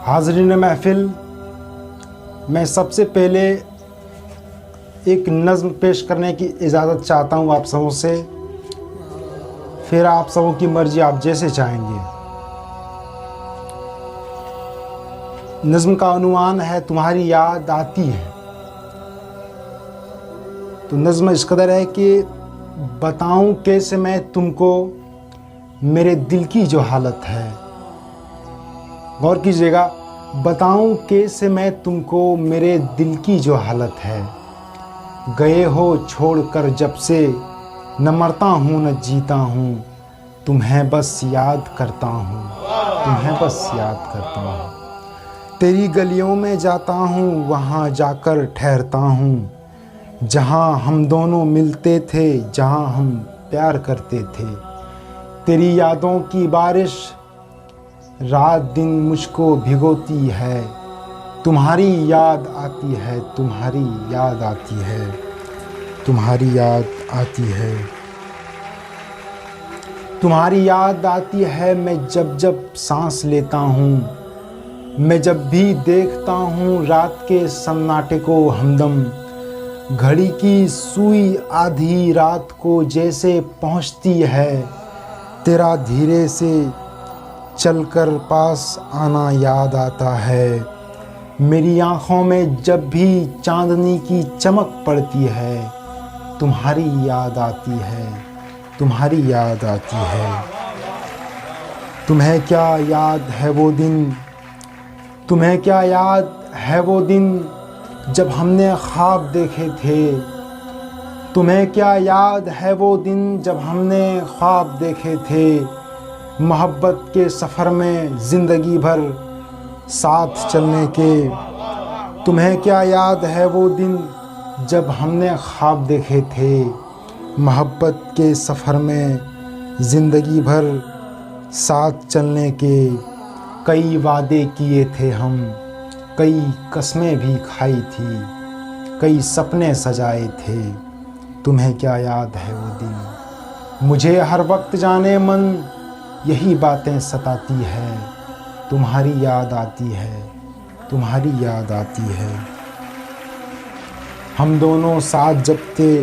हाज़रीन महफ़िल, मैं सबसे पहले एक नज़्म पेश करने की इजाज़त चाहता हूँ आप सबों से, फिर आप सबों की मर्ज़ी, आप जैसे चाहेंगे। नज़्म का उन्वान है तुम्हारी याद आती है। तो नज़्म इस कदर है कि बताऊं कैसे मैं तुमको मेरे दिल की जो हालत है। गौर कीजिएगा, बताऊं कैसे मैं तुमको मेरे दिल की जो हालत है। गए हो छोड़कर जब से, न मरता हूँ न जीता हूँ, तुम्हें बस याद करता हूँ, तुम्हें बस याद करता हूँ। तेरी गलियों में जाता हूँ, वहाँ जाकर ठहरता हूँ, जहाँ हम दोनों मिलते थे, जहाँ हम प्यार करते थे। तेरी यादों की बारिश रात दिन मुझको भिगोती है, तुम्हारी याद आती है, तुम्हारी याद आती है, तुम्हारी याद आती है, तुम्हारी याद आती है। मैं जब जब सांस लेता हूँ, मैं जब भी देखता हूँ रात के सन्नाटे को हमदम, घड़ी की सुई आधी रात को जैसे पहुँचती है, तेरा धीरे से चलकर पास आना याद आता है। मेरी आँखों में जब भी चांदनी की चमक पड़ती है, तुम्हारी याद आती है, तुम्हारी याद आती है। तुम्हें क्या याद है वो दिन, तुम्हें क्या याद है वो दिन जब हमने ख्वाब देखे थे। तुम्हें क्या याद है वो दिन जब हमने ख्वाब देखे थे, मोहब्बत के सफ़र में ज़िंदगी भर साथ चलने के। तुम्हें क्या याद है वो दिन जब हमने ख्वाब देखे थे, मोहब्बत के सफ़र में ज़िंदगी भर साथ चलने के। कई वादे किए थे हम, कई कसमें भी खाई थी, कई सपने सजाए थे। तुम्हें क्या याद है वो दिन, मुझे हर वक्त जाने मन यही बातें सताती है। तुम्हारी याद आती है, तुम्हारी याद आती है। हम दोनों साथ जब थे,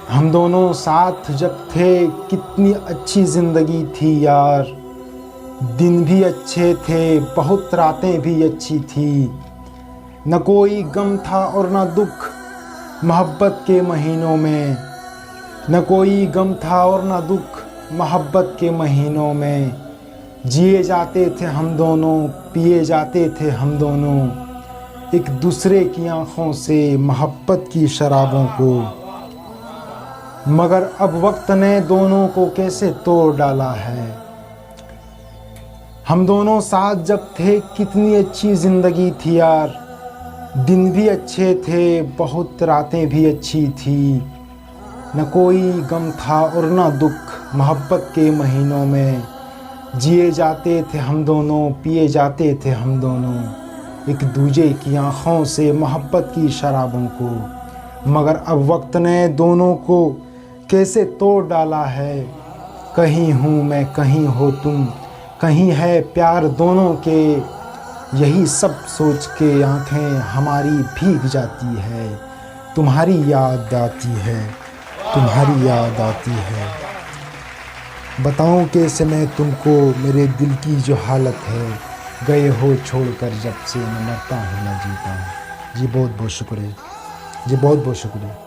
हम दोनों साथ जब थे, कितनी अच्छी ज़िंदगी थी यार। दिन भी अच्छे थे, बहुत रातें भी अच्छी थी। न कोई गम था और न दुख मोहब्बत के महीनों में, न कोई गम था और न दुख मोहब्बत के महीनों में। जिए जाते थे हम दोनों, पिए जाते थे हम दोनों, एक दूसरे की आँखों से मोहब्बत की शराबों को। मगर अब वक्त ने दोनों को कैसे तोड़ डाला है। हम दोनों साथ जब थे, कितनी अच्छी ज़िंदगी थी यार। दिन भी अच्छे थे, बहुत रातें भी अच्छी थी। न कोई गम था और न दुख मोहब्बत के महीनों में। जिए जाते थे हम दोनों, पिए जाते थे हम दोनों, एक दूजे की आँखों से मोहब्बत की शराबों को। मगर अब वक्त ने दोनों को कैसे तोड़ डाला है। कहीं हूँ मैं, कहीं हो तुम, कहीं है प्यार दोनों के। यही सब सोच के आँखें हमारी भीग जाती है। तुम्हारी याद आती है, तुम्हारी याद आती है। बताऊं कैसे मैं तुमको मेरे दिल की जो हालत है। गए हो छोड़कर जब से, न मरता हूँ न जीता हूँ। जी बहुत बहुत शुक्रिया, जी बहुत बहुत शुक्रिया।